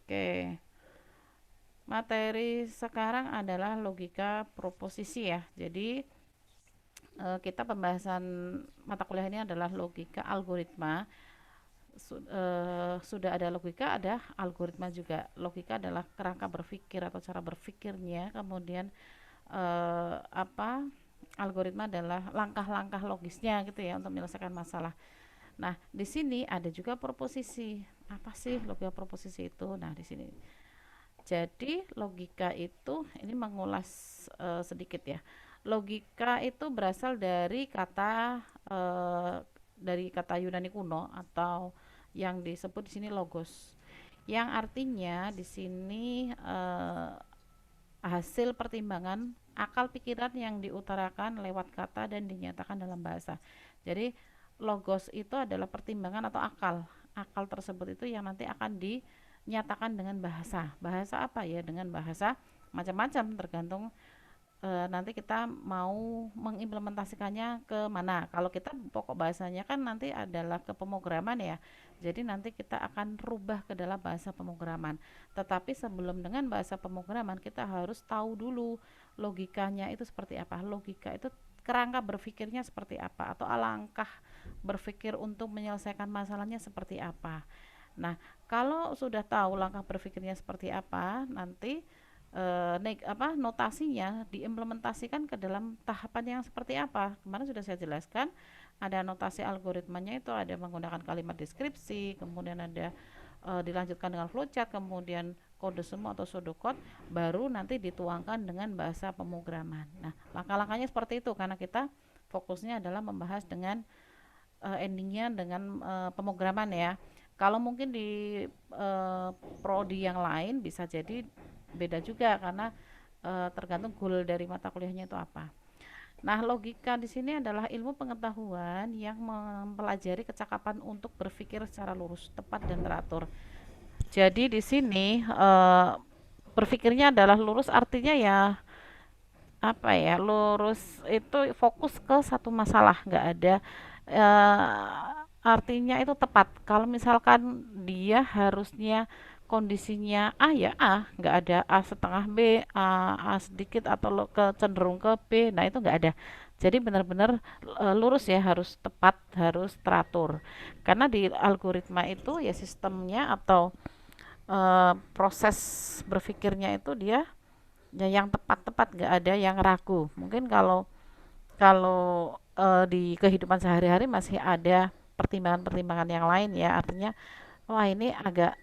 Oke, materi sekarang adalah logika proposisi ya. Jadi kita pembahasan mata kuliah ini adalah logika algoritma. Sudah ada logika, ada algoritma juga. Logika adalah kerangka berpikir atau cara berpikirnya, kemudian apa algoritma adalah langkah-langkah logisnya gitu ya untuk menyelesaikan masalah. Nah, di sini ada juga proposisi. Apa sih logika proposisi itu? Nah, di sini. Jadi, logika itu ini mengulas sedikit ya. Logika itu berasal dari kata Yunani kuno atau yang disebut di sini logos. Yang artinya di sini hasil pertimbangan akal pikiran yang diutarakan lewat kata dan dinyatakan dalam bahasa. Jadi logos itu adalah pertimbangan atau akal. Akal tersebut itu yang nanti akan dinyatakan dengan bahasa. Bahasa apa ya? Dengan bahasa macam-macam tergantung nanti kita mau mengimplementasikannya ke mana. Kalau kita pokok bahasanya kan nanti adalah ke pemrograman ya. Jadi nanti kita akan rubah ke dalam bahasa pemrograman. Tetapi sebelum dengan bahasa pemrograman kita harus tahu dulu logikanya itu seperti apa. Logika itu kerangka berpikirnya seperti apa atau alangkah berpikir untuk menyelesaikan masalahnya seperti apa. Nah, kalau sudah tahu langkah berpikirnya seperti apa, nanti notasinya diimplementasikan ke dalam tahapan yang seperti apa. Kemarin sudah saya jelaskan, ada notasi algoritmanya itu ada menggunakan kalimat deskripsi, kemudian ada dilanjutkan dengan flowchart, kemudian kode semua atau pseudocode, baru nanti dituangkan dengan bahasa pemrograman. Nah, langkah-langkahnya seperti itu karena kita fokusnya adalah membahas dengan endingnya dengan pemrograman ya. Kalau mungkin di prodi yang lain bisa jadi beda juga karena tergantung goal dari mata kuliahnya itu apa. Nah, logika di sini adalah ilmu pengetahuan yang mempelajari kecakapan untuk berpikir secara lurus, tepat dan teratur. Jadi di sini berpikirnya adalah lurus artinya ya apa ya? Lurus itu fokus ke satu masalah, nggak ada artinya itu tepat. Kalau misalkan dia harusnya kondisinya A ya A, nggak ada A setengah B, A sedikit atau ke cenderung ke B, nah itu nggak ada. Jadi benar-benar lurus ya, harus tepat, harus teratur. Karena di algoritma itu ya sistemnya atau proses berpikirnya itu dia ya yang tepat-tepat, nggak ada yang ragu. Mungkin kalau kalau di kehidupan sehari-hari masih ada pertimbangan-pertimbangan yang lain ya, artinya wah ini agak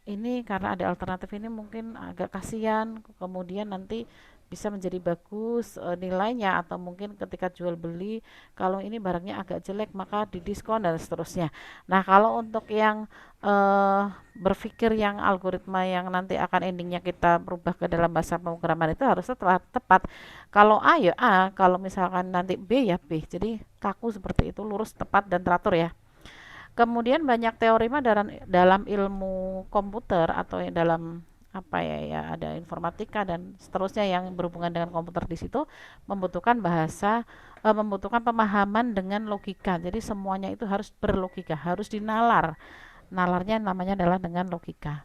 ini karena ada alternatif ini mungkin agak kasihan, kemudian nanti bisa menjadi bagus nilainya atau mungkin ketika jual beli kalau ini barangnya agak jelek maka didiskon dan seterusnya. Nah, kalau untuk yang eh, berpikir yang algoritma yang nanti akan endingnya kita berubah ke dalam bahasa pemrograman itu harus tepat. Kalau A ya A, kalau misalkan nanti B ya B. Jadi kaku seperti itu, lurus, tepat dan teratur ya. Kemudian banyak teorema dalam ilmu komputer atau dalam apa ya ya ada informatika dan seterusnya yang berhubungan dengan komputer di situ membutuhkan membutuhkan pemahaman dengan logika. Jadi semuanya itu harus berlogika, harus dinalar. Nalarnya namanya adalah dengan logika.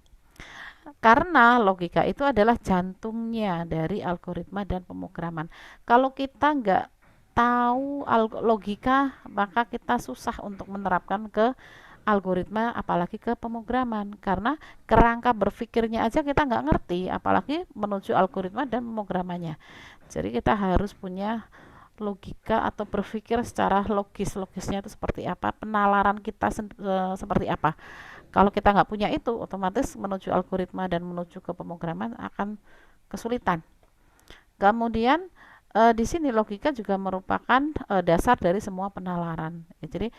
Karena logika itu adalah jantungnya dari algoritma dan pemrograman. Kalau kita nggak tahu logika, maka kita susah untuk menerapkan ke algoritma, apalagi ke pemrograman. Karena kerangka berpikirnya aja kita nggak ngerti, apalagi menuju algoritma dan pemrogramannya. Jadi kita harus punya logika atau berpikir secara logis. Logisnya itu seperti apa, penalaran kita seperti apa. Kalau kita nggak punya itu, otomatis menuju algoritma dan menuju ke pemrograman akan kesulitan. Kemudian di sini logika juga merupakan dasar dari semua penalaran. Ya, jadi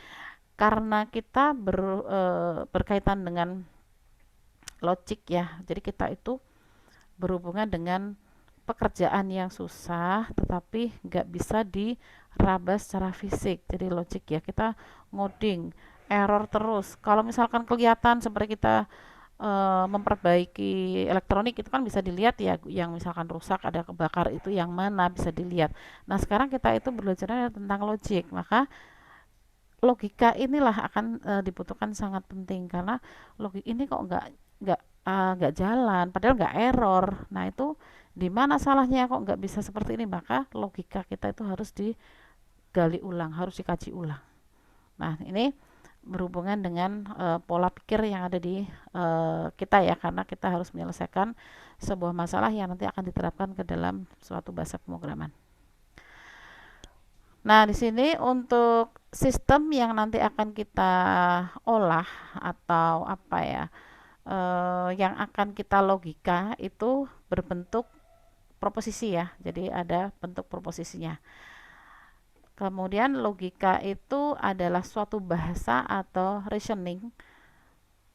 karena kita berkaitan dengan logik ya, jadi kita itu berhubungan dengan pekerjaan yang susah, tetapi nggak bisa diraba secara fisik. Jadi logik ya, kita ngoding, error terus. Kalau misalkan kelihatan seperti kita memperbaiki elektronik itu kan bisa dilihat ya, yang misalkan rusak ada kebakar itu yang mana bisa dilihat. Nah, sekarang kita itu belajar tentang logik, maka logika inilah akan dibutuhkan sangat penting karena logik ini kok nggak nggak jalan, padahal nggak error. Nah itu di mana salahnya kok nggak bisa seperti ini? Maka logika kita itu harus digali ulang, harus dikaji ulang. Nah ini berhubungan dengan pola pikir yang ada di kita ya, karena kita harus menyelesaikan sebuah masalah yang nanti akan diterapkan ke dalam suatu bahasa pemrograman. Nah, di sini untuk sistem yang nanti akan kita olah atau apa ya, yang akan kita logika itu berbentuk proposisi ya. Jadi ada bentuk proposisinya. Kemudian logika itu adalah suatu bahasa atau reasoning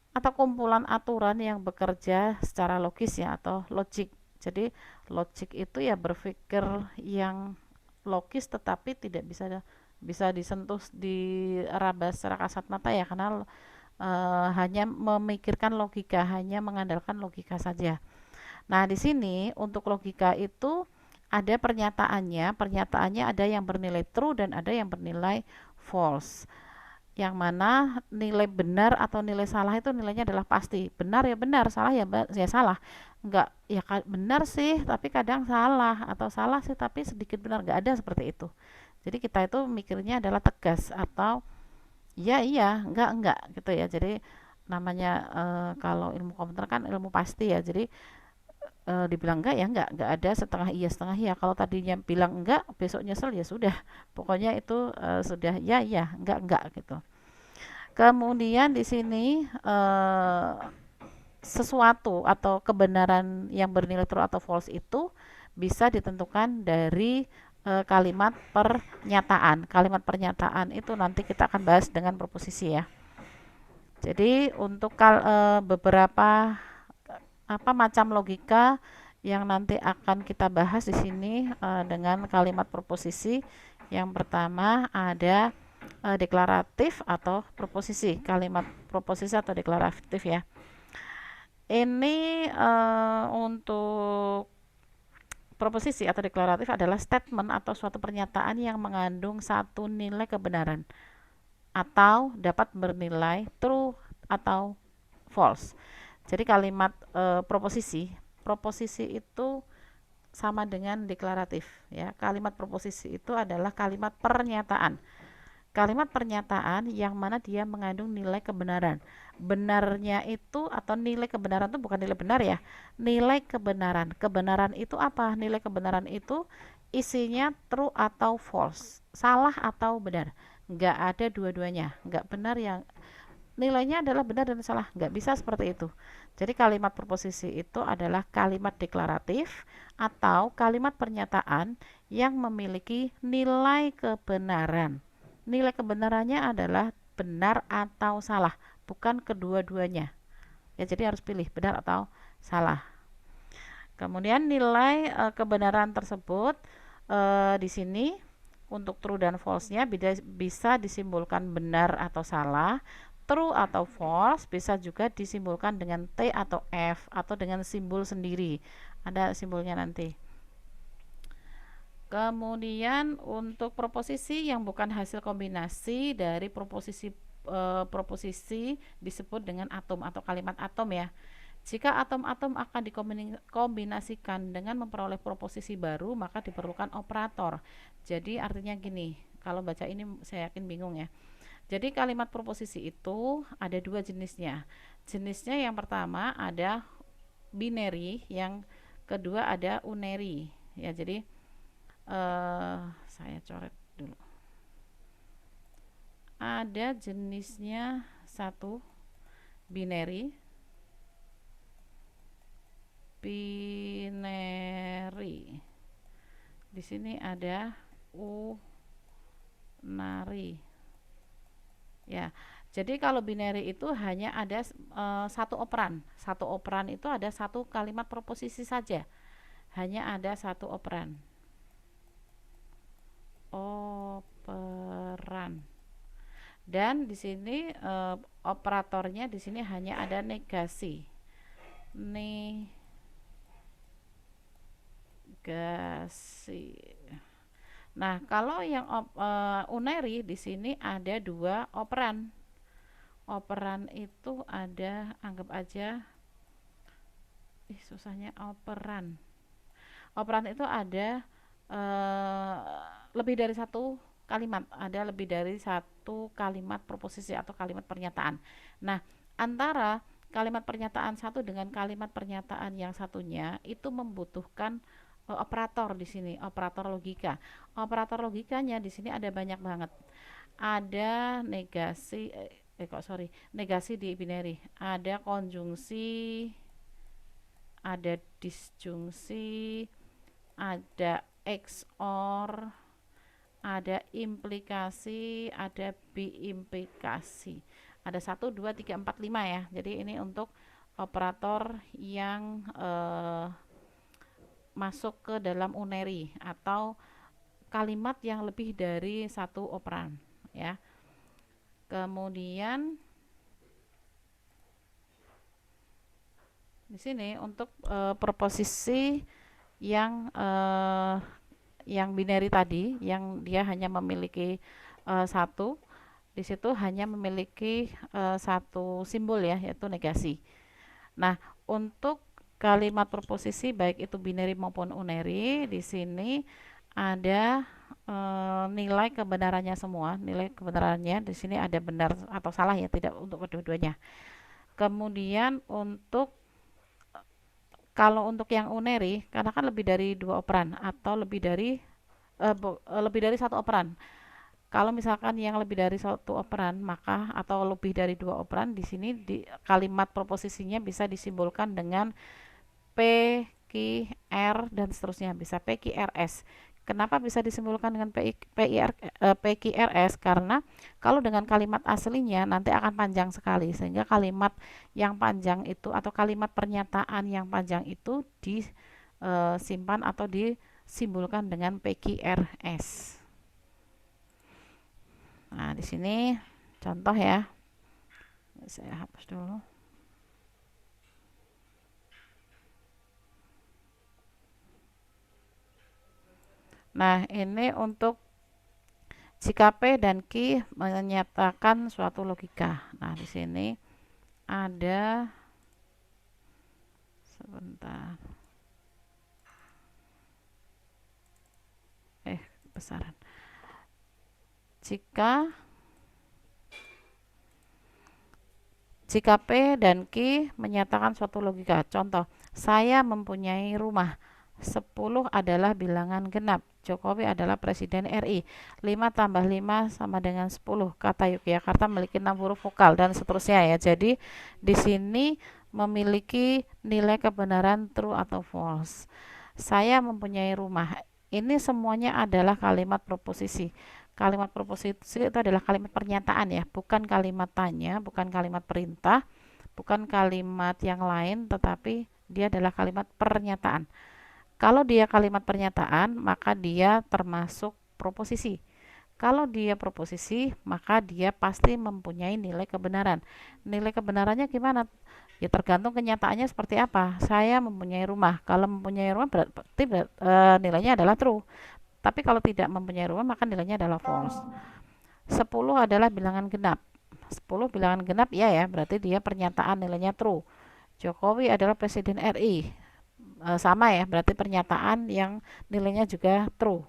atau kumpulan aturan yang bekerja secara logis ya, atau logik. Jadi logik itu ya berpikir yang logis tetapi tidak bisa bisa disentuh, diraba secara kasat mata ya, karena hanya memikirkan logika, hanya mengandalkan logika saja. Nah, di sini untuk logika itu ada pernyataannya. Pernyataannya ada yang bernilai true dan ada yang bernilai false. Yang mana nilai benar atau nilai salah itu nilainya adalah pasti. Benar ya benar, salah ya ya salah. Enggak, ya benar sih, tapi kadang salah, atau salah sih tapi sedikit benar. Enggak ada seperti itu. Jadi kita itu mikirnya adalah tegas atau iya iya, enggak gitu ya. Jadi namanya kalau ilmu komputer kan ilmu pasti ya. Jadi dibilang enggak ya enggak ada setengah iya setengah iya. Kalau tadinya bilang enggak, besok nyesel ya sudah. Pokoknya itu sudah ya iya, enggak gitu. Kemudian di sini sesuatu atau kebenaran yang bernilai true atau false itu bisa ditentukan dari kalimat pernyataan. Kalimat pernyataan itu nanti kita akan bahas dengan proposisi ya. Jadi untuk beberapa apa macam logika yang nanti akan kita bahas di sini dengan kalimat proposisi. Yang pertama ada deklaratif atau proposisi. Kalimat proposisi atau deklaratif ya. Ini untuk proposisi atau deklaratif adalah statement atau suatu pernyataan yang mengandung satu nilai kebenaran atau dapat bernilai true atau false. Jadi kalimat proposisi itu sama dengan deklaratif ya. Kalimat proposisi itu adalah kalimat pernyataan. Kalimat pernyataan yang mana dia mengandung nilai kebenaran. Benarnya itu atau nilai kebenaran itu bukan nilai benar ya. Nilai kebenaran. Kebenaran itu apa? Nilai kebenaran itu isinya true atau false. Salah atau benar. Nggak ada dua-duanya. Nggak benar yang nilainya adalah benar dan salah. Nggak bisa seperti itu. Jadi kalimat proposisi itu adalah kalimat deklaratif atau kalimat pernyataan yang memiliki nilai kebenaran. Nilai kebenarannya adalah benar atau salah, bukan kedua-duanya. Ya, jadi harus pilih benar atau salah. Kemudian nilai kebenaran tersebut di sini untuk true dan false-nya bisa disimbolkan benar atau salah. True atau false bisa juga disimbolkan dengan T atau F atau dengan simbol sendiri. Ada simbolnya nanti. Kemudian untuk proposisi yang bukan hasil kombinasi dari proposisi disebut dengan atom atau kalimat atom ya. Jika atom-atom akan dikombinasikan dengan memperoleh proposisi baru, maka diperlukan operator. Jadi artinya gini, kalau baca ini saya yakin bingung ya. Jadi kalimat proposisi itu ada dua jenisnya. Jenisnya yang pertama ada binary, yang kedua ada unary. Ya, jadi saya coret dulu. Ada jenisnya satu binary. Di sini ada unary. Ya. Jadi kalau binary itu hanya ada satu operan. Satu operan itu ada satu kalimat proposisi saja. Hanya ada satu operan. Dan di sini operatornya di sini hanya ada negasi. Nah, kalau yang unary di sini ada dua operan. Operan itu ada, anggap aja Susahnya operan. Operan itu ada eh, lebih dari satu kalimat, ada lebih dari satu kalimat proposisi atau kalimat pernyataan. Nah, antara kalimat pernyataan satu dengan kalimat pernyataan yang satunya itu membutuhkan operator di sini, operator logika. Operator logikanya di sini ada banyak banget. Ada negasi, negasi di binary, ada konjungsi, ada disjungsi, ada XOR, ada implikasi, ada biimplikasi. Ada 1, 2, 3, 4, 5 ya. Jadi ini untuk operator yang masuk ke dalam unary atau kalimat yang lebih dari satu operan ya. Kemudian di sini untuk proposisi yang binary tadi, yang dia hanya memiliki satu, di situ hanya memiliki satu simbol ya, yaitu negasi. Nah, untuk kalimat proposisi baik itu binary maupun unary, di sini ada nilai kebenarannya semua. Nilai kebenarannya di sini ada benar atau salah ya, tidak untuk kedua-duanya. Kemudian untuk kalau untuk yang unary, karena kan lebih dari dua operan atau lebih dari satu operan. Kalau misalkan yang lebih dari satu operan, maka atau lebih dari dua operan, di sini di kalimat proposisinya bisa disimbolkan dengan P, Q, R dan seterusnya, bisa P, Q, R, S. Kenapa bisa disimbolkan dengan P, Q, R, S? Karena kalau dengan kalimat aslinya nanti akan panjang sekali, sehingga kalimat yang panjang itu atau kalimat pernyataan yang panjang itu disimpan atau disimbolkan dengan P, Q, R, S. Nah, di sini contoh ya. Saya hapus dulu. Nah, ini untuk jika P dan Q menyatakan suatu logika. Nah, di sini ada sebentar. Besaran. Jika P dan Q menyatakan suatu logika. Contoh, saya mempunyai rumah. 10 adalah bilangan genap. Jokowi adalah Presiden RI. 5 tambah 5 sama dengan 10. Kata Yogyakarta memiliki 6 huruf vokal dan seterusnya ya. Jadi di sini memiliki nilai kebenaran true atau false. Saya mempunyai rumah. Ini semuanya adalah kalimat proposisi. Kalimat proposisi itu adalah kalimat pernyataan ya, bukan kalimat tanya, bukan kalimat perintah, bukan kalimat yang lain, tetapi dia adalah kalimat pernyataan. Kalau dia kalimat pernyataan, maka dia termasuk proposisi. Kalau dia proposisi, maka dia pasti mempunyai nilai kebenaran. Nilai kebenarannya gimana? Ya tergantung kenyataannya seperti apa. Saya mempunyai rumah. Kalau mempunyai rumah berarti nilainya adalah true. Tapi kalau tidak mempunyai rumah, maka nilainya adalah false. 10 adalah bilangan genap. 10 bilangan genap ya ya, berarti dia pernyataan nilainya true. Jokowi adalah Presiden RI. Sama ya, berarti pernyataan yang nilainya juga true.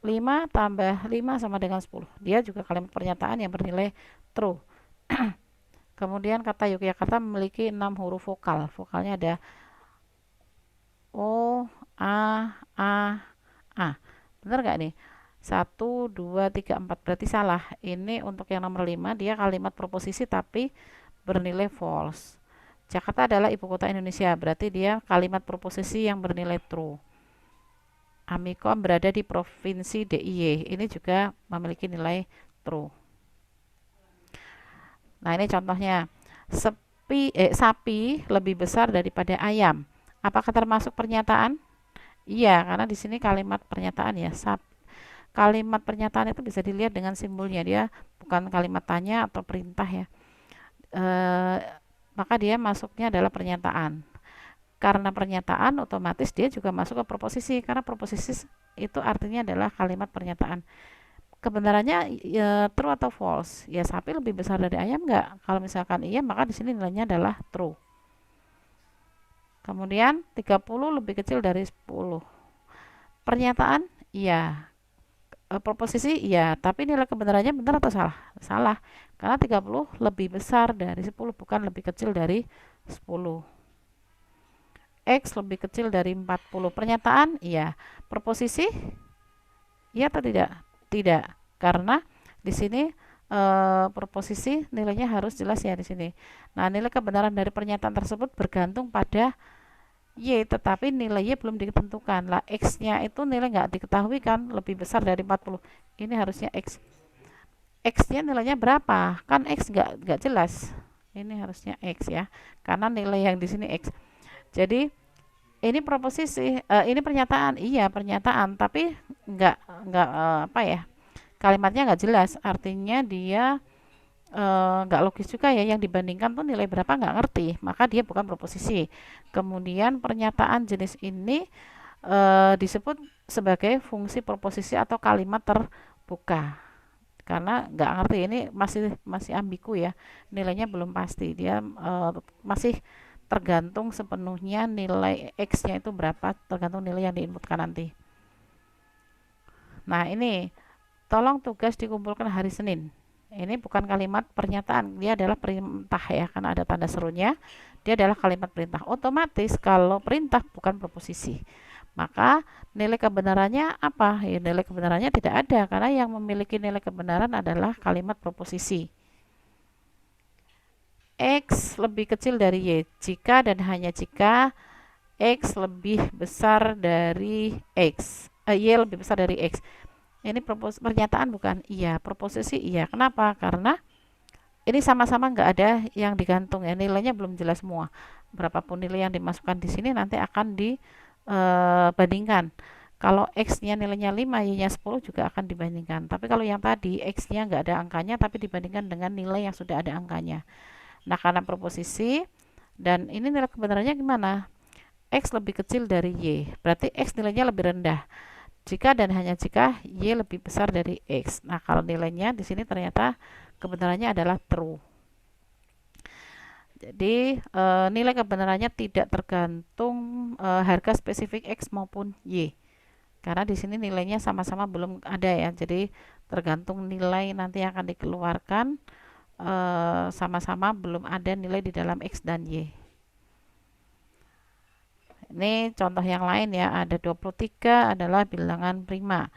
5 tambah 5 sama dengan 10. Dia juga kalimat pernyataan yang bernilai true. Kemudian kata Yogyakarta memiliki 6 huruf vokal. Vokalnya ada O, A, A. Benar nggak nih? 1, 2, 3, 4. Berarti salah. Ini untuk yang nomor 5, dia kalimat proposisi tapi bernilai false. Jakarta adalah ibu kota Indonesia. Berarti dia kalimat proposisi yang bernilai true. Amikom berada di provinsi DIY. Ini juga memiliki nilai true. Nah, ini contohnya. Sapi lebih besar daripada ayam. Apakah termasuk pernyataan? Iya, karena di sini kalimat pernyataan ya. Kalimat pernyataan itu bisa dilihat dengan simbolnya. Dia bukan kalimat tanya atau perintah ya. Maka dia masuknya adalah pernyataan. Karena pernyataan otomatis dia juga masuk ke proposisi, karena proposisi itu artinya adalah kalimat pernyataan. Kebenarannya ya, true atau false? Ya sapi lebih besar dari ayam nggak? Kalau misalkan iya, maka di sini nilainya adalah true. Kemudian 30 lebih kecil dari 10. Pernyataan iya, proposisi iya, tapi nilai kebenarannya benar atau salah? Salah. Karena 30 lebih besar dari 10, bukan lebih kecil dari 10. X lebih kecil dari 40. Pernyataan iya. Proposisi iya atau tidak? Tidak. Karena di sini proposisi nilainya harus jelas ya di sini. Nah, nilai kebenaran dari pernyataan tersebut bergantung pada Y, tetapi nilainya belum ditentukan. Lah, X-nya itu nilai nggak diketahui kan, lebih besar dari 40. Ini harusnya X. X-nya nilainya berapa? Kan X nggak jelas. Ini harusnya X ya, karena nilai yang di sini X. Jadi ini proposisi, ini pernyataan, iya pernyataan, tapi nggak apa ya? Kalimatnya nggak jelas. Artinya dia nggak logis juga ya, yang dibandingkan tuh nilai berapa nggak ngerti, maka dia bukan proposisi. Kemudian pernyataan jenis ini disebut sebagai fungsi proposisi atau kalimat terbuka, karena nggak ngerti, ini masih masih ambigu ya, nilainya belum pasti, dia masih tergantung sepenuhnya nilai X-nya itu berapa, tergantung nilai yang diinputkan nanti. Nah, ini tolong tugas dikumpulkan hari Senin. Ini bukan kalimat pernyataan, dia adalah perintah ya, karena ada tanda serunya. Dia adalah kalimat perintah. Otomatis kalau perintah bukan proposisi, maka nilai kebenarannya apa? Ya, nilai kebenarannya tidak ada, karena yang memiliki nilai kebenaran adalah kalimat proposisi. X lebih kecil dari Y jika dan hanya jika X lebih besar dari X. Y lebih besar dari X. Ini pernyataan bukan? Iya. Proposisi iya. Kenapa? Karena ini sama-sama nggak ada yang digantung ya. Nilainya belum jelas semua. Berapapun nilai yang dimasukkan di sini nanti akan dibandingkan. Kalau X-nya nilainya 5, Y-nya 10 juga akan dibandingkan. Tapi kalau yang tadi X-nya nggak ada angkanya tapi dibandingkan dengan nilai yang sudah ada angkanya. Nah, karena proposisi dan ini nilai kebenarannya gimana? X lebih kecil dari Y. Berarti X nilainya lebih rendah. Jika dan hanya jika Y lebih besar dari X. Nah, kalau nilainya di sini ternyata kebenarannya adalah true. Jadi nilai kebenarannya tidak tergantung harga spesifik X maupun Y. Karena di sini nilainya sama-sama belum ada ya. Jadi tergantung nilai nanti yang akan dikeluarkan, sama-sama belum ada nilai di dalam X dan Y. Ini contoh yang lain ya, ada 23 adalah bilangan prima.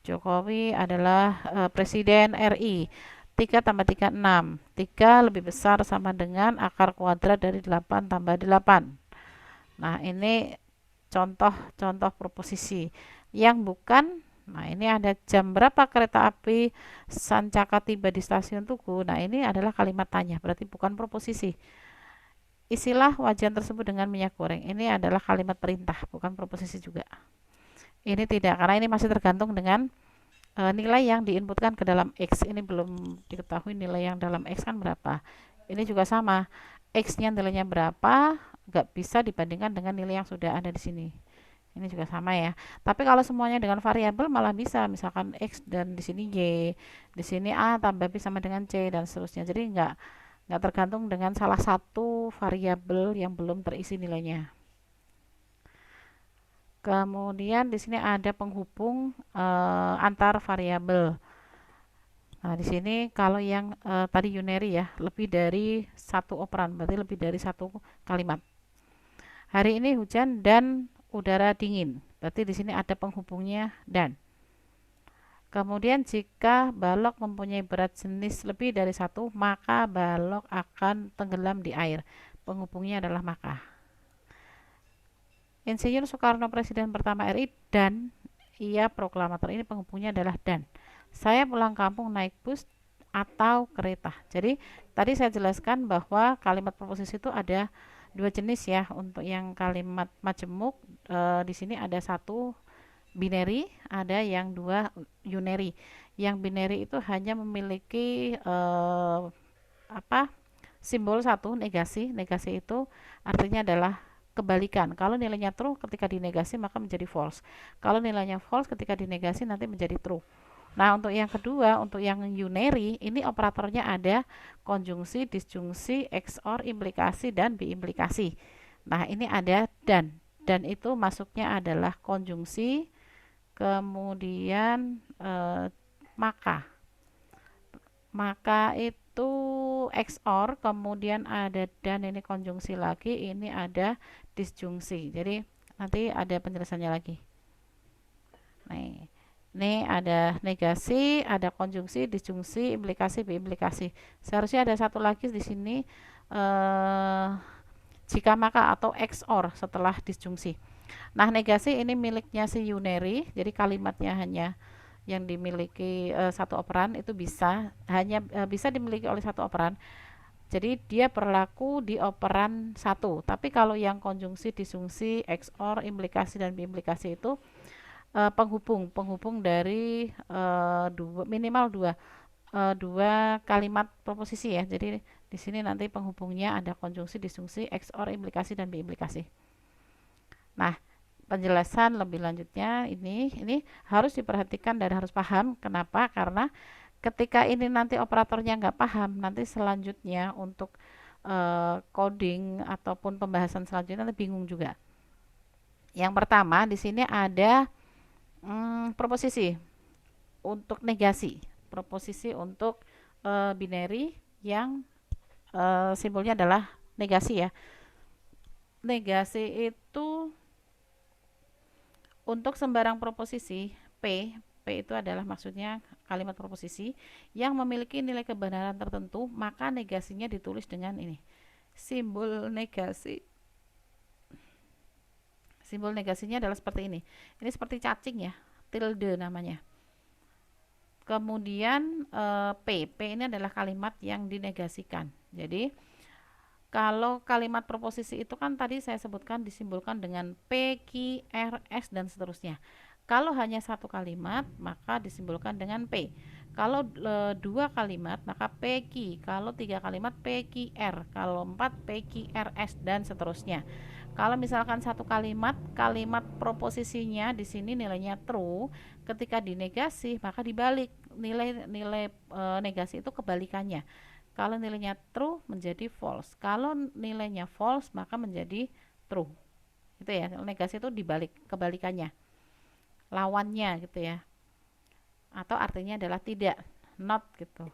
Jokowi adalah Presiden RI. 3 tambah 3, 6. 3 lebih besar sama dengan akar kuadrat dari 8 tambah 8. Nah, ini contoh-contoh proposisi. Yang bukan, nah ini ada jam berapa kereta api Sancaka tiba di stasiun Tugu. Nah, ini adalah kalimat tanya, berarti bukan proposisi. Isilah wajan tersebut dengan minyak goreng. Ini adalah kalimat perintah, bukan proposisi juga. Ini tidak, karena ini masih tergantung dengan nilai yang diinputkan ke dalam X. Ini belum diketahui nilai yang dalam X kan berapa. Ini juga sama. X-nya nilainya berapa, nggak bisa dibandingkan dengan nilai yang sudah ada di sini. Ini juga sama ya. Tapi kalau semuanya dengan variabel malah bisa, misalkan X dan di sini Y, di sini A tambah B sama dengan C dan seterusnya. Jadi nggak tergantung dengan salah satu variabel yang belum terisi nilainya. Kemudian di sini ada penghubung antar variabel. Nah, di sini kalau yang tadi unary ya, lebih dari satu operan, berarti lebih dari satu kalimat. Hari ini hujan dan udara dingin. Berarti di sini ada penghubungnya dan. Kemudian jika balok mempunyai berat jenis lebih dari satu, maka balok akan tenggelam di air. Penghubungnya adalah maka. Insinyur Soekarno Presiden pertama RI dan ia proklamator. Ini penghubungnya adalah dan. Saya pulang kampung naik bus atau kereta. Jadi tadi saya jelaskan bahwa kalimat proposisi itu ada dua jenis ya. Untuk yang kalimat majemuk di sini ada satu binary, ada yang dua unary. Yang binary itu hanya memiliki apa? Simbol satu, negasi. Negasi itu artinya adalah kebalikan. Kalau nilainya true ketika dinegasi maka menjadi false. Kalau nilainya false ketika dinegasi nanti menjadi true. Nah, untuk yang kedua, untuk yang unary, ini operatornya ada konjungsi, disjungsi, XOR, implikasi, dan biimplikasi. Nah, ini ada dan. Dan itu masuknya adalah konjungsi, kemudian maka. Maka itu XOR, kemudian ada dan ini konjungsi lagi, ini ada disjungsi. Jadi nanti ada penjelasannya lagi. Nih, ini ada negasi, ada konjungsi, disjungsi, implikasi, biimplikasi. Seharusnya ada satu lagi di sini eh, jika maka atau XOR setelah disjungsi. Nah, negasi ini miliknya si unary, jadi kalimatnya hanya yang dimiliki satu operan itu bisa dimiliki oleh satu operan. Jadi dia berlaku di operan satu. Tapi kalau yang konjungsi, disjungsi, XOR, implikasi dan biimplikasi itu penghubung dari minimal dua kalimat proposisi ya. Jadi di sini nanti penghubungnya ada konjungsi, disjungsi, XOR, implikasi dan biimplikasi. Nah, penjelasan lebih lanjutnya ini harus diperhatikan dan harus paham. Kenapa? Karena ketika ini nanti operatornya nggak paham, nanti selanjutnya untuk coding ataupun pembahasan selanjutnya nanti bingung juga. Yang pertama di sini ada proposisi untuk negasi, proposisi untuk binary yang simbolnya adalah negasi ya. Negasi itu untuk sembarang proposisi P itu adalah maksudnya kalimat proposisi yang memiliki nilai kebenaran tertentu, maka negasinya ditulis dengan ini. Simbol negasi. Simbol negasinya adalah seperti ini. Ini seperti cacing ya, tilde namanya. Kemudian P ini adalah kalimat yang dinegasikan. Jadi kalau kalimat proposisi itu kan tadi saya sebutkan disimbolkan dengan P, Q, R, S dan seterusnya. Kalau hanya satu kalimat maka disimbolkan dengan P. Kalau dua kalimat maka P, Q. Kalau tiga kalimat P, Q, R. Kalau empat P, Q, R, S dan seterusnya. Kalau misalkan satu kalimat, kalimat proposisinya di sini nilainya true, ketika dinegasi maka dibalik nilai negasi itu kebalikannya. Kalau nilainya true menjadi false. Kalau nilainya false maka menjadi true. Gitu ya. Negasi itu dibalik kebalikannya. Lawannya gitu ya. Atau artinya adalah tidak, not gitu.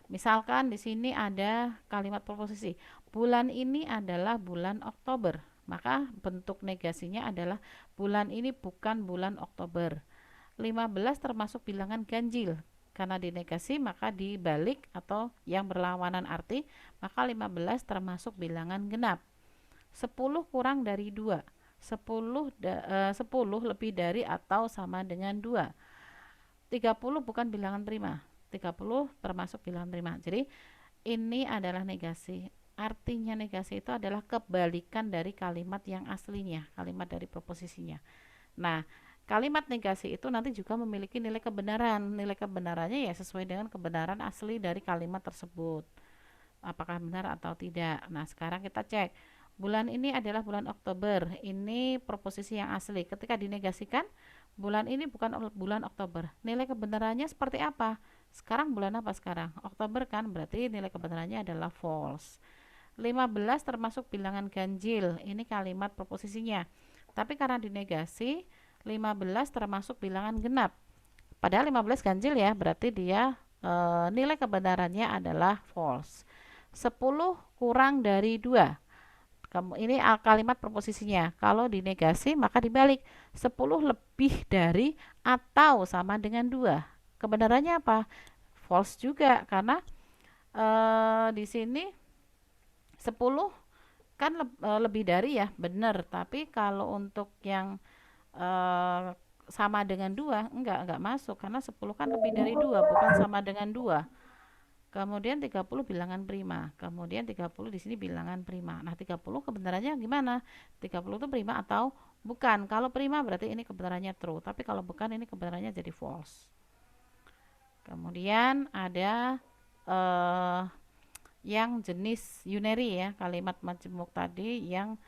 Misalkan di sini ada kalimat proposisi. Bulan ini adalah bulan Oktober. Maka bentuk negasinya adalah bulan ini bukan bulan Oktober. 15 termasuk bilangan ganjil. Karena dinegasi maka dibalik atau yang berlawanan arti, maka 15 termasuk bilangan genap. 10 kurang dari 2. 10 lebih dari atau sama dengan 2. 30 bukan bilangan prima. 30 termasuk bilangan prima. Jadi ini adalah negasi. Artinya negasi itu adalah kebalikan dari kalimat yang aslinya, kalimat dari proposisinya. Nah, kalimat negasi itu nanti juga memiliki nilai kebenaran. Nilai kebenarannya ya sesuai dengan kebenaran asli dari kalimat tersebut. Apakah benar atau tidak. Nah, sekarang kita cek. Bulan ini adalah bulan Oktober. Ini proposisi yang asli. Ketika dinegasikan, bulan ini bukan bulan Oktober. Nilai kebenarannya seperti apa? Sekarang bulan apa sekarang? Oktober kan, berarti nilai kebenarannya adalah false. 15 termasuk bilangan ganjil. Ini kalimat proposisinya. Tapi karena dinegasi, 15 termasuk bilangan genap. Padahal 15 ganjil ya, berarti dia nilai kebenarannya adalah false. 10 kurang dari 2. Ini kalimat proposisinya. Kalau dinegasi maka dibalik. 10 lebih dari atau sama dengan 2. Kebenarannya apa? False juga karena di sini 10 kan lebih dari ya, benar. Tapi kalau untuk yang sama dengan 2 enggak masuk karena 10 kan lebih dari 2 bukan sama dengan 2. Kemudian 30 bilangan prima. Kemudian 30 di sini bilangan prima. Nah, 30 kebenarannya gimana? 30 itu prima atau bukan? Kalau prima berarti ini kebenarannya true, tapi kalau bukan ini kebenarannya jadi false. Kemudian ada yang jenis unary ya, kalimat majemuk tadi yang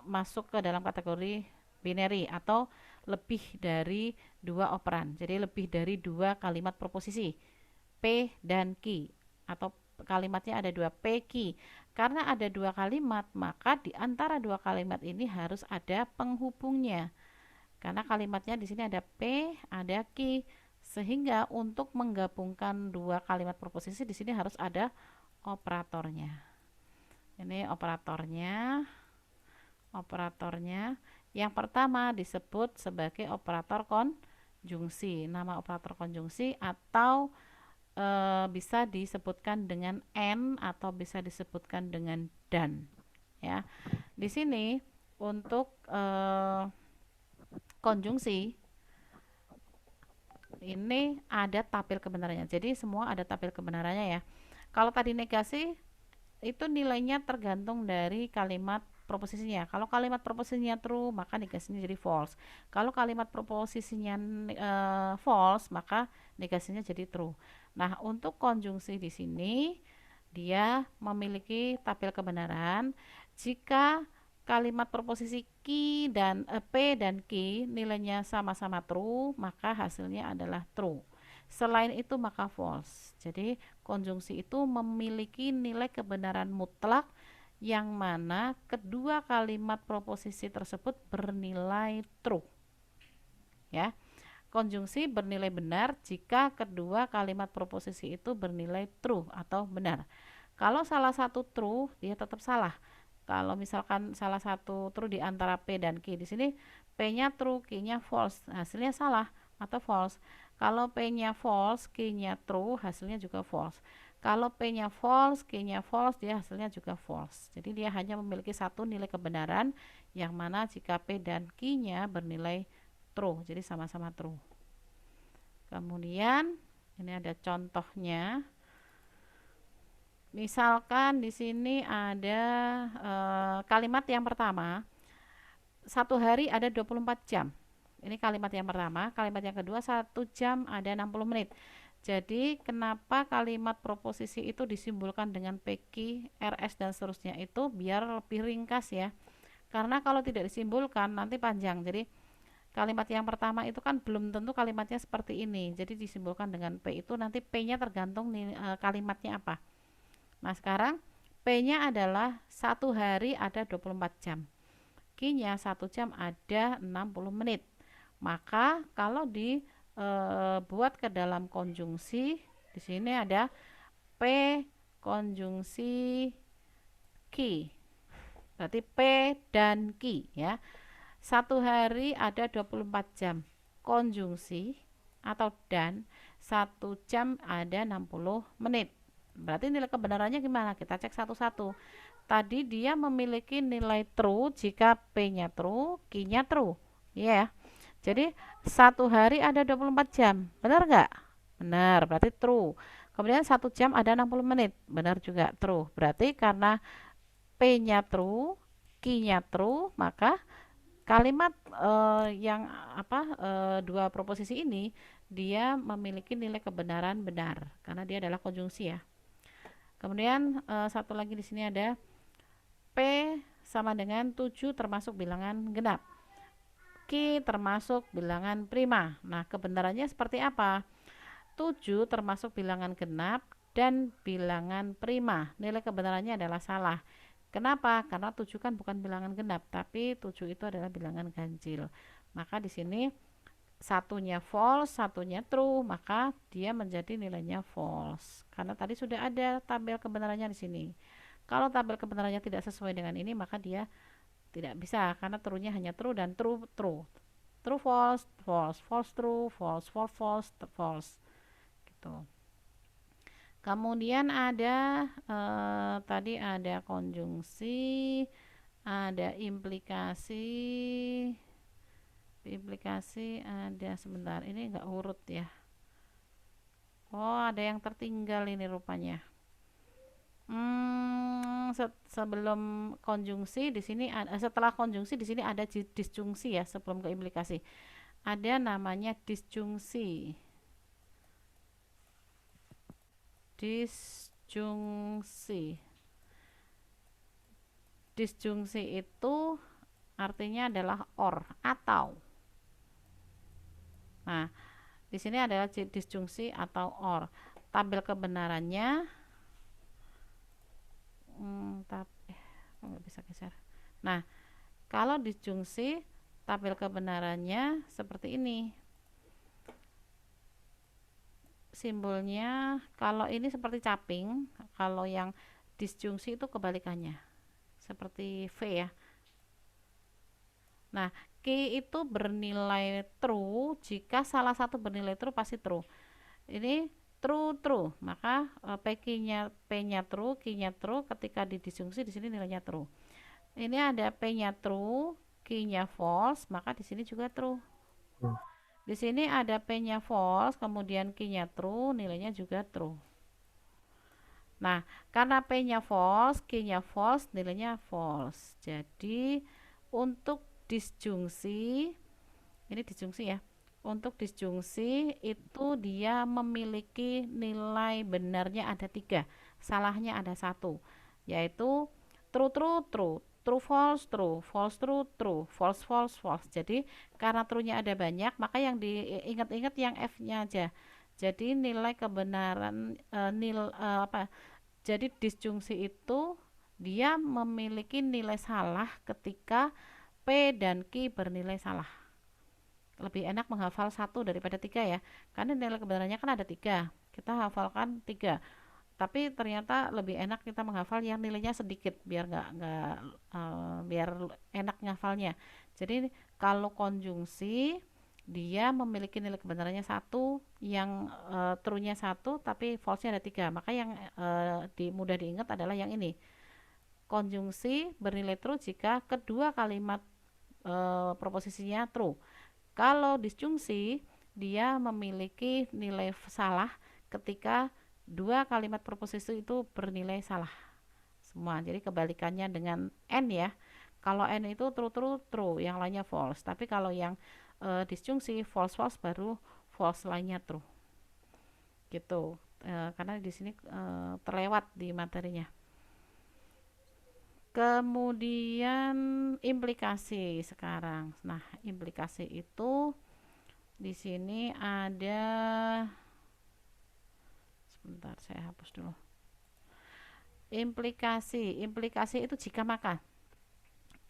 masuk ke dalam kategori binary atau lebih dari dua operan. Jadi lebih dari dua kalimat proposisi P dan Q atau kalimatnya ada dua P Q. Karena ada dua kalimat, maka di antara dua kalimat ini harus ada penghubungnya. Karena kalimatnya di sini ada P, ada Q, sehingga untuk menggabungkan dua kalimat proposisi di sini harus ada operatornya. Ini operatornya. Operatornya yang pertama disebut sebagai operator konjungsi. Nama operator konjungsi atau bisa disebutkan dengan and atau bisa disebutkan dengan dan. Ya, di sini untuk konjungsi ini ada tabel kebenarannya. Jadi semua ada tabel kebenarannya ya. Kalau tadi negasi itu nilainya tergantung dari kalimat proposisinya. Kalau kalimat proposisinya true, maka negasinya jadi false. Kalau kalimat proposisinya false, maka negasinya jadi true. Nah, untuk konjungsi di sini dia memiliki tabel kebenaran jika kalimat proposisi P dan Q nilainya sama-sama true, maka hasilnya adalah true. Selain itu maka false. Jadi konjungsi itu memiliki nilai kebenaran mutlak yang mana kedua kalimat proposisi tersebut bernilai true. Ya. Konjungsi bernilai benar jika kedua kalimat proposisi itu bernilai true atau benar. Kalau salah satu true, dia tetap salah. Kalau misalkan salah satu true di antara P dan Q, di sini P-nya true, Q-nya false, hasilnya salah atau false. Kalau P-nya false, Q-nya true, hasilnya juga false. Kalau P-nya false, Q-nya false, dia hasilnya juga false. Jadi dia hanya memiliki satu nilai kebenaran yang mana jika P dan Q-nya bernilai true, jadi sama-sama true. Kemudian ini ada contohnya. Misalkan di sini ada kalimat yang pertama, satu hari ada 24 jam. Ini kalimat yang pertama. Kalimat yang kedua, 1 jam ada 60 menit. Jadi kenapa kalimat proposisi itu disimbolkan dengan PQ, RS dan seterusnya itu biar lebih ringkas ya. Karena kalau tidak disimbolkan nanti panjang. Jadi kalimat yang pertama itu kan belum tentu kalimatnya seperti ini. Jadi disimbolkan dengan P itu nanti P-nya tergantung kalimatnya apa. Nah sekarang P-nya adalah satu hari ada 24 jam. Q-nya 1 jam ada 60 menit. Maka kalau dibuat ke dalam konjungsi, di sini ada P konjungsi Q. Berarti P dan Q ya. Satu hari ada 24 jam. Konjungsi atau dan 1 jam ada 60 menit. Berarti nilai kebenarannya gimana? Kita cek satu-satu. Tadi dia memiliki nilai true jika P-nya true, Q-nya true. Iya ya. Jadi satu hari ada 24 jam. Benar nggak? Benar, berarti true. Kemudian 1 jam ada 60 menit. Benar juga true. Berarti karena P-nya true, Q-nya true, maka kalimat yang dua proposisi ini dia memiliki nilai kebenaran benar karena dia adalah konjungsi ya. Kemudian satu lagi di sini ada P sama dengan 7 termasuk bilangan genap. Q termasuk bilangan prima. Nah, kebenarannya seperti apa? 7 termasuk bilangan genap dan bilangan prima. Nilai kebenarannya adalah salah. Kenapa? Karena 7 kan bukan bilangan genap, tapi 7 itu adalah bilangan ganjil. Maka di sini satunya false, satunya true, maka dia menjadi nilainya false. Karena tadi sudah ada tabel kebenarannya di sini. Kalau tabel kebenarannya tidak sesuai dengan ini, maka dia tidak bisa karena true-nya hanya true dan true true. True false, false, false true, false, false, false, false. Gitu. Kemudian ada tadi ada konjungsi, ada implikasi, ada sebentar ini enggak urut ya. Oh ada yang tertinggal ini rupanya. Sebelum konjungsi di sini setelah konjungsi di sini ada disjungsi ya sebelum ke implikasi. Ada namanya disjungsi. Disjungsi. Disjungsi itu artinya adalah or atau. Nah, di sini adalah disjungsi atau or. Tabel kebenarannya Nah, kalau disjungsi tabel kebenarannya seperti ini. Simbolnya kalau ini seperti caping, kalau yang disjungsi itu kebalikannya. Seperti V ya. Nah, Q itu bernilai true jika salah satu bernilai true pasti true. Ini true true, maka P-nya true, Q-nya true, ketika didisjungsi di sini nilainya true. Ini ada P-nya true, Q-nya false, maka di sini juga true. Di sini ada P-nya false, kemudian Q-nya true, nilainya juga true. Nah, karena P-nya false, Q-nya false, nilainya false. Jadi, untuk disjungsi, ini disjungsi ya. Untuk disjungsi itu dia memiliki nilai benarnya ada 3, salahnya ada 1, yaitu true true true, true false true, false true true, false false false. Jadi karena true-nya ada banyak, maka yang diingat-ingat yang F-nya aja. Jadi nilai kebenaran jadi disjungsi itu dia memiliki nilai salah ketika P dan Q bernilai salah. Lebih enak menghafal 1 daripada 3 ya. Karena nilai kebenarannya kan ada 3. Kita hafalkan 3. Tapi ternyata lebih enak kita menghafal yang nilainya sedikit biar biar enak ngafalnya. Jadi kalau konjungsi dia memiliki nilai kebenarannya 1, yang true-nya 1 tapi false-nya ada 3. Maka yang mudah diingat adalah yang ini. Konjungsi bernilai true jika kedua kalimat proposisinya true. Kalau disjungsi dia memiliki nilai salah ketika dua kalimat proposisi itu bernilai salah semua. Jadi kebalikannya dengan N ya. Kalau N itu true true true, yang lainnya false. Tapi kalau yang disjungsi false false baru false lainnya true. Gitu. Karena di sini terlewat di materinya. Kemudian implikasi sekarang. Nah, implikasi itu di sini ada, sebentar saya hapus dulu. Implikasi itu jika maka.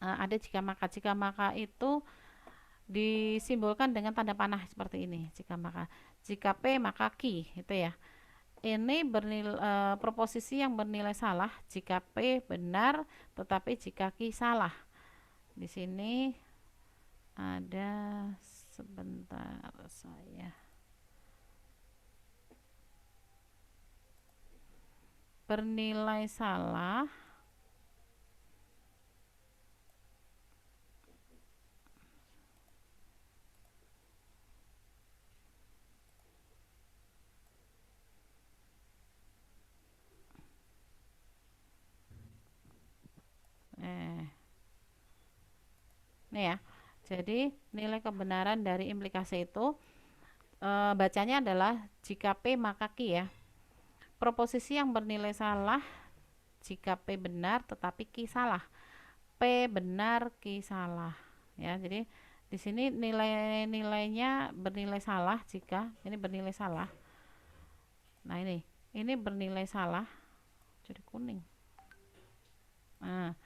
Ada jika maka itu disimbolkan dengan tanda panah seperti ini. Jika P maka Q itu ya. Ini proposisi yang bernilai salah jika P benar tetapi jika Q salah. Di sini ada, sebentar saya bernilai salah nih ya. Jadi nilai kebenaran dari implikasi itu bacanya adalah jika P maka Q ya. Proposisi yang bernilai salah jika P benar tetapi Q salah. P benar Q salah ya. Jadi di sini nilai-nilainya bernilai salah jika ini bernilai salah. Nah, ini bernilai salah jadi kuning. Nah,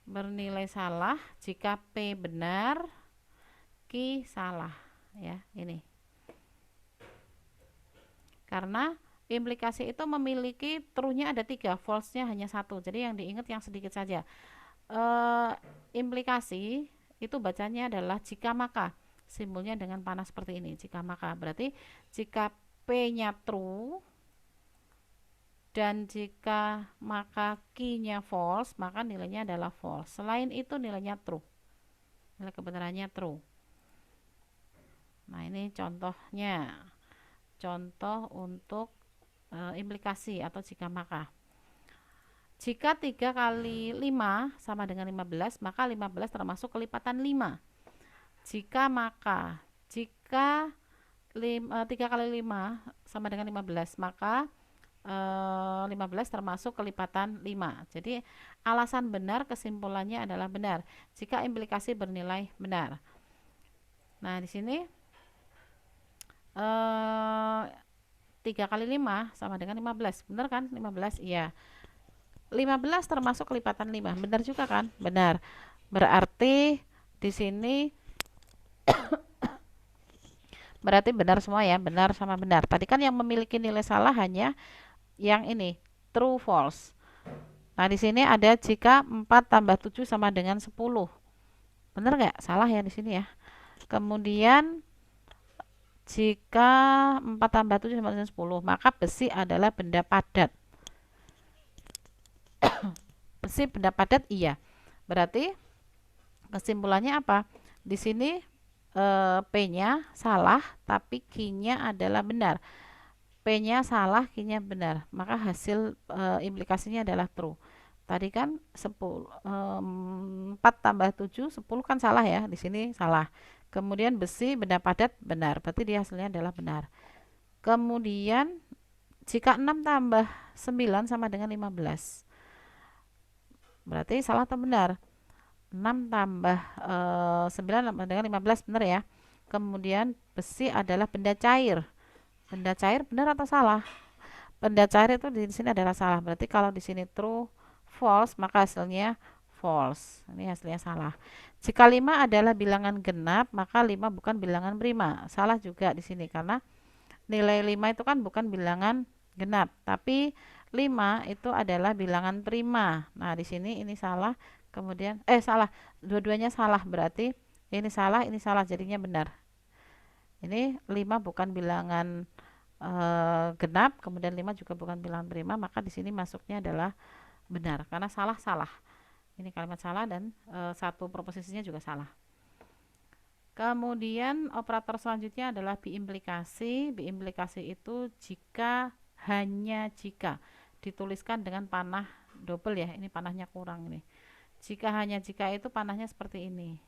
bernilai salah jika P benar Q salah ya, ini. Karena implikasi itu memiliki true-nya ada 3, false-nya hanya 1. Jadi yang diingat yang sedikit saja. Implikasi itu bacanya adalah jika maka. Simbolnya dengan panah seperti ini, jika maka. Berarti jika P-nya true dan jika maka Q-nya false, maka nilainya adalah false. Selain itu nilainya true. Nilai kebenarannya true. Nah, ini contohnya. Contoh untuk implikasi atau jika maka. Jika 3 kali 5 sama dengan 15, maka 15 termasuk kelipatan 5. Jika 3 kali 5 sama dengan 15, maka 15 termasuk kelipatan 5. Jadi alasan benar, kesimpulannya adalah benar jika implikasi bernilai benar. Nah, di sini 3 kali 5 sama dengan 15. Benar kan? 15, iya. 15 termasuk kelipatan 5. Benar juga kan? Benar. Berarti di sini berarti benar semua ya, benar sama benar. Tadi kan yang memiliki nilai salah hanya yang ini, true false. Nah, di sini ada jika 4 tambah 7 sama dengan 10. Benar nggak? Salah ya di sini ya. Kemudian jika 4 tambah 7 sama dengan 10, maka besi adalah benda padat. Besi benda padat iya. Berarti kesimpulannya apa? Di sini P-nya salah, tapi Q-nya adalah benar. P-nya salah, Q-nya benar. Maka hasil implikasinya adalah true. Tadi kan 4 tambah 7, 10 kan salah ya. Di sini salah. Kemudian besi benda padat benar. Berarti dia hasilnya adalah benar. Kemudian jika 6 tambah 9 sama dengan 15. Berarti salah atau benar? 6 tambah 9 sama dengan 15 benar ya. Kemudian besi adalah benda cair. Benda cair benar atau salah? Benda cair itu di sini adalah salah. Berarti kalau di sini true, false, maka hasilnya false. Ini hasilnya salah. Jika 5 adalah bilangan genap, maka 5 bukan bilangan prima. Salah juga di sini karena nilai 5 itu kan bukan bilangan genap, tapi 5 itu adalah bilangan prima. Nah, di sini ini salah, kemudian salah. Dua-duanya salah berarti ini salah jadinya benar. Ini 5 bukan bilangan genap, kemudian 5 juga bukan bilangan prima, maka di sini masuknya adalah benar karena salah-salah. Ini kalimat salah dan satu proposisinya juga salah. Kemudian operator selanjutnya adalah biimplikasi. Biimplikasi itu jika, hanya jika. Dituliskan dengan panah double ya. Ini panahnya kurang ini. Jika, hanya jika itu panahnya seperti ini.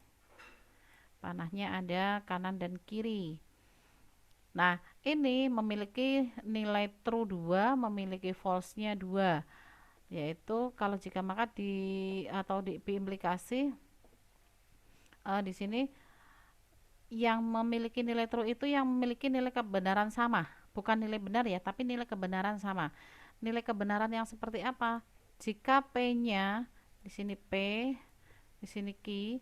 Panahnya ada kanan dan kiri. Nah, ini memiliki nilai true 2, memiliki false-nya 2. Yaitu kalau jika maka atau di biimplikasi di sini yang memiliki nilai true itu yang memiliki nilai kebenaran sama, bukan nilai benar ya, tapi nilai kebenaran sama. Nilai kebenaran yang seperti apa? Jika P-nya di sini P, di sini Q,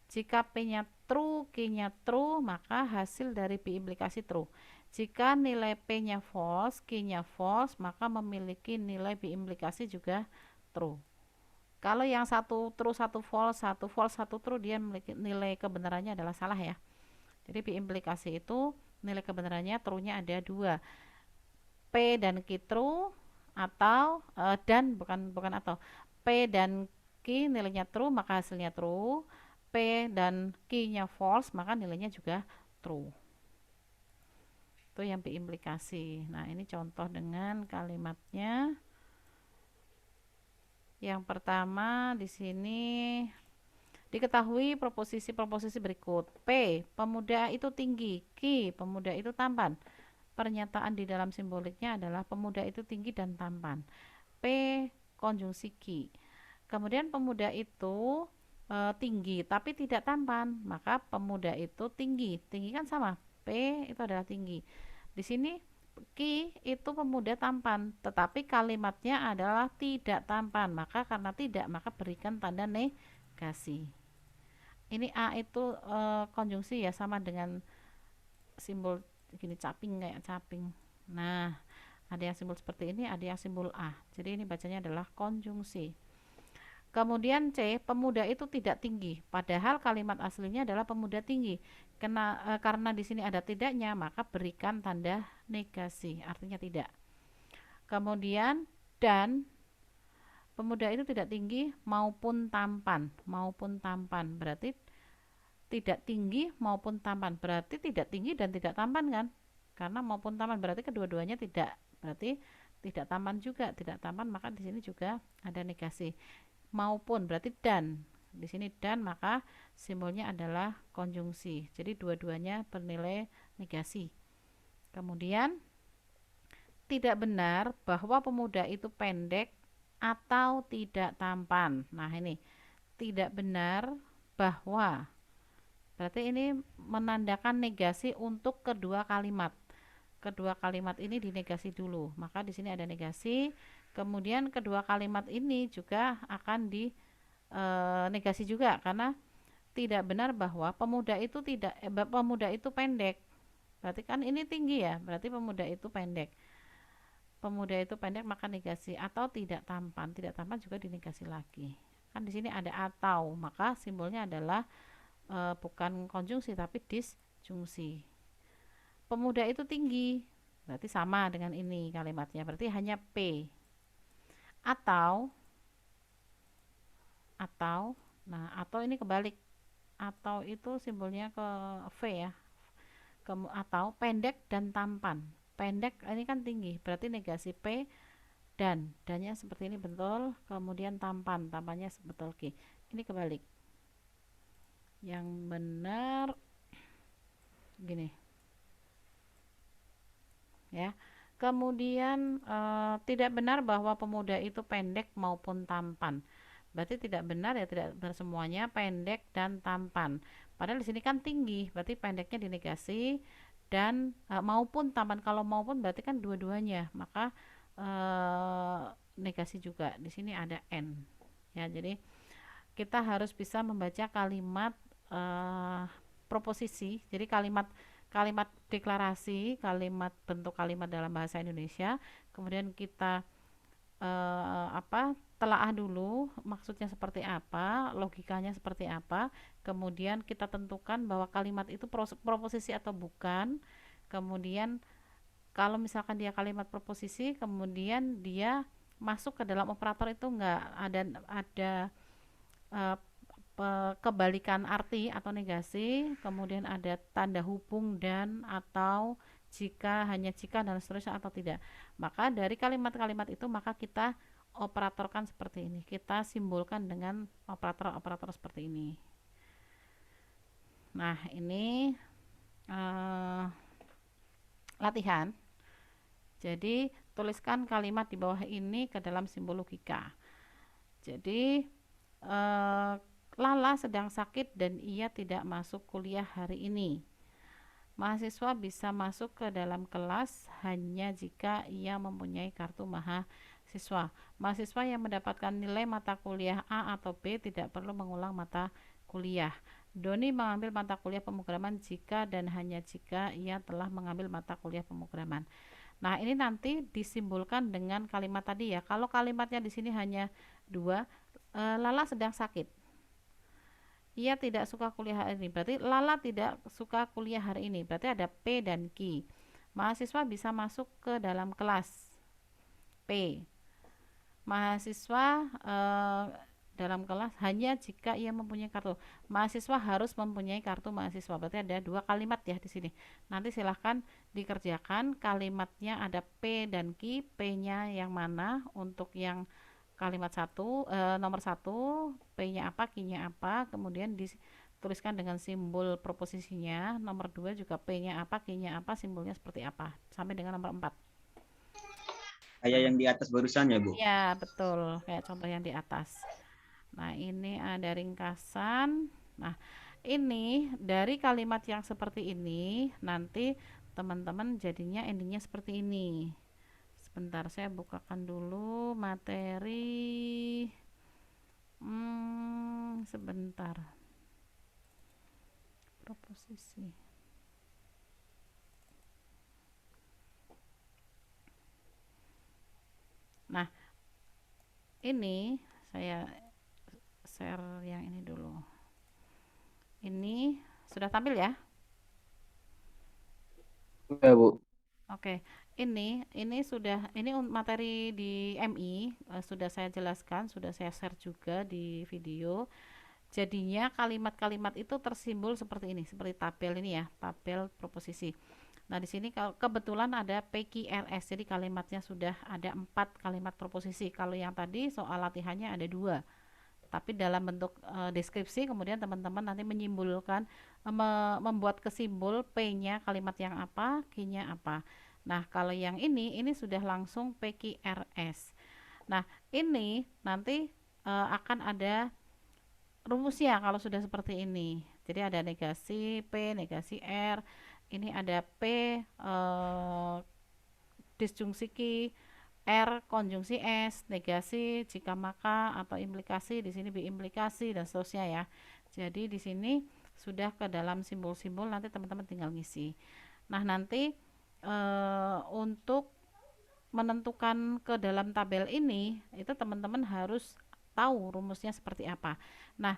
jika P-nya true, Q-nya true, maka hasil dari P implikasi true. Jika nilai P-nya false, Q-nya false, maka memiliki nilai B implikasi juga true. Kalau yang satu true, satu false, satu true, dia memiliki nilai kebenarannya adalah salah ya. Jadi biimplikasi itu nilai kebenarannya true-nya ada 2. P dan Q true atau dan bukan atau. P dan Q nilainya true maka hasilnya true. P dan Q-nya false maka nilainya juga true. Itu yang biimplikasi. Nah, ini contoh dengan kalimatnya. Yang pertama di sini diketahui proposisi-proposisi berikut. P, pemuda itu tinggi. Q, pemuda itu tampan. Pernyataan di dalam simboliknya adalah pemuda itu tinggi dan tampan. P, konjungsi Q. Kemudian pemuda itu tinggi tapi tidak tampan. Maka pemuda itu tinggi. Tinggi kan sama. P itu adalah tinggi. Di sini Q itu pemuda tampan, tetapi kalimatnya adalah tidak tampan. Maka karena tidak, maka berikan tanda negasi. Ini A itu konjungsi ya, sama dengan simbol gini caping, kayak caping. Nah, ada yang simbol seperti ini, ada yang simbol A. Jadi ini bacanya adalah konjungsi. Kemudian C, pemuda itu tidak tinggi. Padahal kalimat aslinya adalah pemuda tinggi. Karena di sini ada tidaknya, maka berikan tanda negasi, artinya tidak. Kemudian dan pemuda itu tidak tinggi maupun tampan, berarti tidak tinggi maupun tampan, berarti tidak tinggi dan tidak tampan kan, karena maupun tampan berarti kedua-duanya tidak, berarti tidak tampan juga, tidak tampan maka di sini juga ada negasi. Maupun berarti dan, di sini dan maka simbolnya adalah konjungsi, jadi dua-duanya bernilai negasi. Kemudian tidak benar bahwa pemuda itu pendek atau tidak tampan. Nah, ini tidak benar bahwa, berarti ini menandakan negasi untuk kedua kalimat. Kedua kalimat ini dinegasi dulu. Maka di sini ada negasi. Kemudian kedua kalimat ini juga akan negasi juga karena tidak benar bahwa pemuda itu pendek. Berarti kan ini tinggi ya, berarti pemuda itu pendek. Pemuda itu pendek maka negasi atau tidak tampan. Tidak tampan juga dinegasi lagi. Kan di sini ada atau, maka simbolnya adalah bukan konjungsi tapi disjungsi. Pemuda itu tinggi. Berarti sama dengan ini kalimatnya. Berarti hanya P. Atau atau nah, atau ini kebalik. Atau itu simbolnya ke V ya. Atau pendek dan tampan. Pendek ini kan tinggi, berarti negasi P dannya seperti ini betul, kemudian tampannya betul G. Ini kebalik. Yang benar gini ya. Kemudian tidak benar bahwa pemuda itu pendek maupun tampan. Berarti tidak benar ya, tidak benar semuanya pendek dan tampan. Padahal di sini kan tinggi, berarti pendeknya dinegasi dan maupun tampan. Kalau maupun berarti kan dua-duanya, maka eh, negasi juga. Di sini ada n. Ya, jadi kita harus bisa membaca kalimat eh, proposisi. Jadi kalimat kalimat deklarasi, kalimat bentuk kalimat dalam bahasa Indonesia. Kemudian kita telaah dulu maksudnya seperti apa, logikanya seperti apa, kemudian kita tentukan bahwa kalimat itu proposisi atau bukan. Kemudian kalau misalkan dia kalimat proposisi, kemudian dia masuk ke dalam operator itu enggak ada eh, kebalikan arti atau negasi, kemudian ada tanda hubung dan atau jika, hanya jika, dan seterusnya atau tidak. Maka dari kalimat-kalimat itu maka kita operatorkan seperti ini. Kita simbolkan dengan operator-operator seperti ini. Nah, ini uh, latihan. Jadi, tuliskan kalimat di bawah ini ke dalam simbol logika. Jadi, Lala sedang sakit dan ia tidak masuk kuliah hari ini. Mahasiswa bisa masuk ke dalam kelas hanya jika ia mempunyai kartu mahasiswa. Mahasiswa yang mendapatkan nilai mata kuliah A atau B tidak perlu mengulang mata kuliah. Doni mengambil mata kuliah pemrograman jika dan hanya jika ia telah mengambil mata kuliah pemrograman. Nah, ini nanti disimbolkan dengan kalimat tadi ya. Kalau kalimatnya di sini hanya dua, Lala sedang sakit. Ia tidak suka kuliah hari ini. Berarti Lala tidak suka kuliah hari ini. Berarti ada P dan Q. Mahasiswa bisa masuk ke dalam kelas. P. Mahasiswa dalam kelas hanya jika ia mempunyai kartu. Mahasiswa harus mempunyai kartu mahasiswa. Berarti ada dua kalimat ya di sini. Nanti silahkan dikerjakan. Kalimatnya ada P dan Q. P-nya yang mana untuk yang kalimat nomor satu, P-nya apa, Q-nya apa, kemudian dituliskan dengan simbol proposisinya. Nomor dua juga P-nya apa, Q-nya apa, simbolnya seperti apa, sampai dengan nomor 4. Kayak yang di atas barusan ya, Bu? Ya, betul, kayak contoh yang di atas. Nah, ini ada ringkasan. Nah, ini dari kalimat yang seperti ini nanti teman-teman jadinya endingnya seperti ini. Sebentar, saya bukakan dulu materi. Sebentar. Proposisi. Nah, ini saya share yang ini dulu. Ini sudah tampil ya? Ya, Bu. Oke. Ini materi di MI sudah saya jelaskan, sudah saya share juga di video. Jadinya kalimat-kalimat itu tersimbol seperti ini, seperti tabel ini ya, tabel proposisi. Nah, di sini kalau kebetulan ada PQRS, jadi kalimatnya sudah ada 4 kalimat proposisi. Kalau yang tadi soal latihannya ada 2. Tapi dalam bentuk deskripsi kemudian teman-teman nanti menyimpulkan, membuat kesimbol P-nya kalimat yang apa, Q-nya apa. Nah, kalau yang ini sudah langsung PQRS. Nah, ini nanti akan ada rumusnya kalau sudah seperti ini. Jadi ada negasi P, negasi R, ini ada P disjungsi Q, R konjungsi S, negasi jika maka atau implikasi, di sini B implikasi dan seterusnya ya. Jadi di sini sudah ke dalam simbol-simbol, nanti teman-teman tinggal ngisi. Nah, nanti untuk menentukan ke dalam tabel ini itu teman-teman harus tahu rumusnya seperti apa. Nah,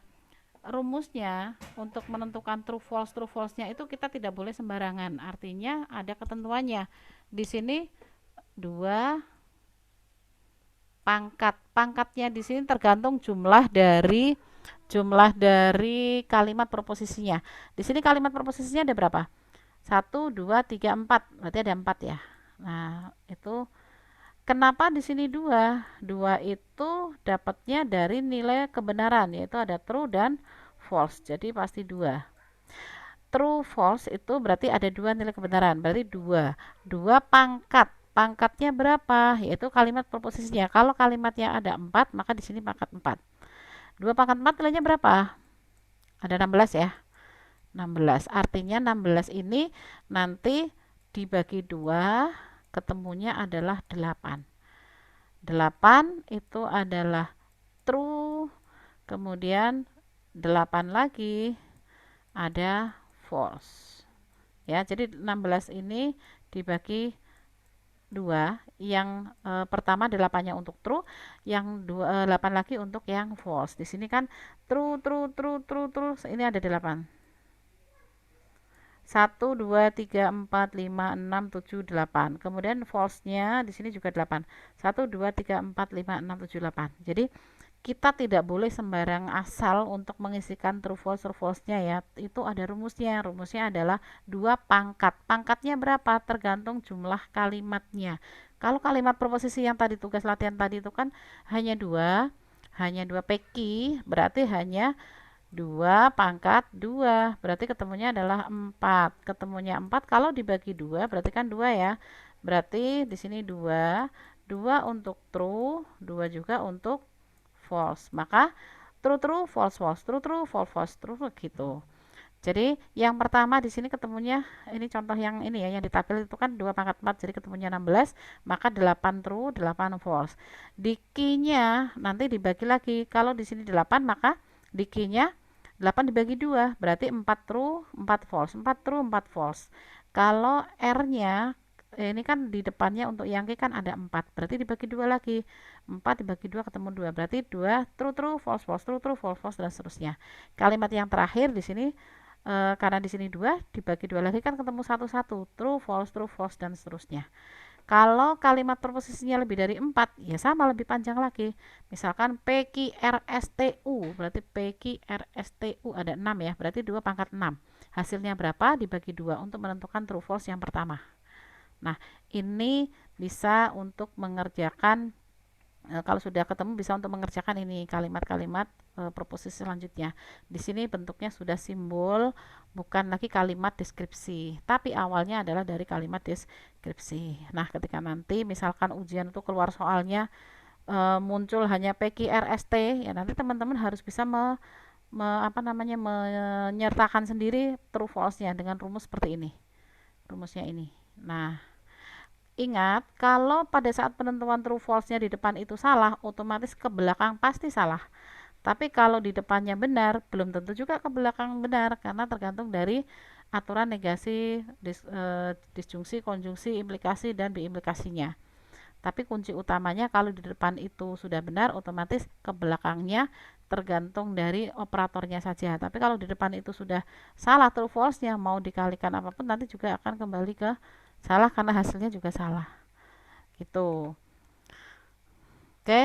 rumusnya untuk menentukan true false-nya itu kita tidak boleh sembarangan. Artinya ada ketentuannya. Di sini 2 pangkatnya di sini tergantung jumlah dari kalimat proposisinya. Di sini kalimat proposisinya ada berapa? 1, 2, 3, 4. Berarti ada 4 ya. Nah, itu kenapa di sini 2? 2 itu dapatnya dari nilai kebenaran, yaitu ada true dan false. Jadi pasti 2. True false itu berarti ada 2 nilai kebenaran. Berarti 2. 2 pangkat. Pangkatnya berapa? Yaitu kalimat proposisinya. Kalau kalimatnya ada 4, maka di sini pangkat 4. 2 pangkat 4 nilainya berapa? Ada 16 ya. 16. Artinya 16 ini nanti dibagi 2, ketemunya adalah 8. 8 itu adalah true, kemudian 8 lagi ada false. Ya, jadi 16 ini dibagi 2, yang pertama 8-nya untuk true, yang 8 lagi untuk yang false. Di sini kan true, ini ada 8. 1, 2, 3, 4, 5, 6, 7, 8. Kemudian false-nya di sini juga 8. 1, 2, 3, 4, 5, 6, 7, 8. Jadi kita tidak boleh sembarang asal untuk mengisikan true false-nya ya. Itu ada rumusnya. Rumusnya adalah 2 pangkat. Pangkatnya berapa? Tergantung jumlah kalimatnya. Kalau kalimat proposisi yang tadi tugas latihan tadi itu kan hanya 2, hanya 2 peki, berarti hanya 2 pangkat 2, berarti ketemunya adalah 4. Ketemunya 4 kalau dibagi 2 berarti kan 2 ya. Berarti di sini 2, 2 untuk true, 2 juga untuk false. Maka true true false false, true true false false, true gitu. Jadi yang pertama di sini ketemunya, ini contoh yang ini ya, yang di tabel itu kan 2 pangkat 4, jadi ketemunya 16, maka 8 true, 8 false. Dikinya nanti dibagi lagi. Kalau di sini 8, maka dikinya 8 dibagi 2, berarti 4 true, 4 false. 4 true, 4 false. Kalau R-nya ini kan di depannya untuk yang K kan ada 4, berarti dibagi 2 lagi. 4 dibagi 2 ketemu 2, berarti 2 true true false false, true true false false dan seterusnya. Kalimat yang terakhir di sini karena di sini 2 dibagi 2 lagi kan ketemu 1 true false dan seterusnya. Kalau kalimat proposisinya lebih dari 4, ya sama, lebih panjang lagi. Misalkan PQRSTU, berarti PQRSTU ada 6 ya, berarti 2 pangkat 6. Hasilnya berapa? Dibagi 2 untuk menentukan true false yang pertama. Nah, ini bisa untuk mengerjakan, kalau sudah ketemu bisa untuk mengerjakan ini kalimat-kalimat proposisi selanjutnya. Di sini bentuknya sudah simbol, bukan lagi kalimat deskripsi, tapi awalnya adalah dari kalimat deskripsi. Nah, ketika nanti misalkan ujian itu keluar soalnya muncul hanya PQRST, ya nanti teman-teman harus bisa menyertakan sendiri true false-nya dengan rumus seperti ini. Rumusnya ini. Nah, ingat, kalau pada saat penentuan true false-nya di depan itu salah, otomatis ke belakang pasti salah. Tapi kalau di depannya benar, belum tentu juga ke belakang benar, karena tergantung dari aturan negasi, disjungsi, konjungsi, implikasi, dan biimplikasinya. Tapi kunci utamanya kalau di depan itu sudah benar, otomatis ke belakangnya tergantung dari operatornya saja. Tapi kalau di depan itu sudah salah true false-nya, mau dikalikan apapun nanti juga akan kembali ke salah karena hasilnya juga salah. Gitu. Oke,